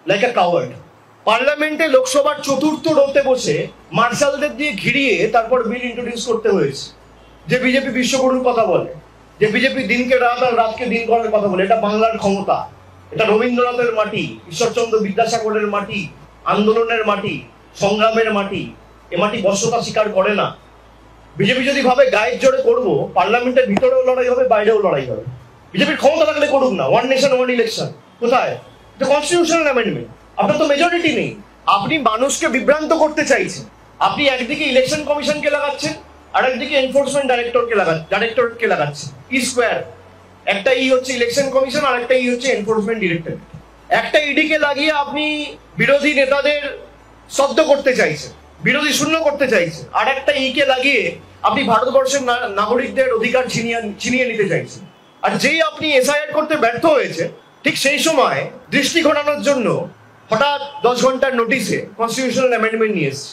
Like আ coward. পার্লামেন্টে লোকসভার চতুর্থ রোতে বসে মার্শালদের দিয়ে ঘিরিয়ে তারপর বিল ইন্ট্রোডিউস করতে হয়েছে। যে বিজেপি বিশ্বগুরুর কথা বলে, যে বিজেপি দিনকে রাত আর রাতকে দিন করার কথা বলে, এটা বাংলার ক্ষমতা, এটা রবীন্দ্রনাথের মাটি, ঈশ্বরচন্দ্র বিদ্যাসাগরের মাটি, আন্দোলনের মাটি, সংগ্রামের মাটি। এ মাটি বশ্যতা স্বীকার করে না। বিজেপি যদি ভাবে গায়ের জোরে করবো, পার্লামেন্টের ভিতরেও লড়াই হবে, বাইরেও লড়াই হবে। বিজেপির ক্ষমতা থাকলে করুক না, ওয়ান নেশন ওয়ান ইলেকশন। কোথায়? এটা কনস্টিটিউশনাল অ্যামেন্ডমেন্ট। আপনার তো মেজরিটি নেই। আপনি মানুষকে বিভ্রান্ত করতে চাইছেন। আপনি একদিকে ইলেকশন কমিশনকে লাগাচ্ছেন, আর একদিকে এনফোর্সমেন্ট ডাইরেক্টরকে লাগাচ্ছেন। ই স্কোয়ার। একটা ই হচ্ছে ইলেকশন কমিশন, আর একটা ই হচ্ছে এনফোর্সমেন্ট ডিরেক্টরেট। একটা ইডিকে লাগিয়ে আপনি বিরোধী নেতাদের স্তব্ধ করতে চাইছেন, বিরোধী শূন্য করতে চাইছেন, আর একটা ইকে লাগিয়ে আপনি ভারতবর্ষের নাগরিকদের অধিকার ছিনিয়ে নিতে চাইছেন। আর যেই আপনি এসআইআর করতে ব্যর্থ হয়েছে, ঠিক সেই সময় দৃষ্টি ঘোরানোর জন্য হঠাৎ 10 ঘন্টার নোটিশে কনস্টিটিউশনাল অ্যামেন্ডমেন্ট নিয়ে এসছে।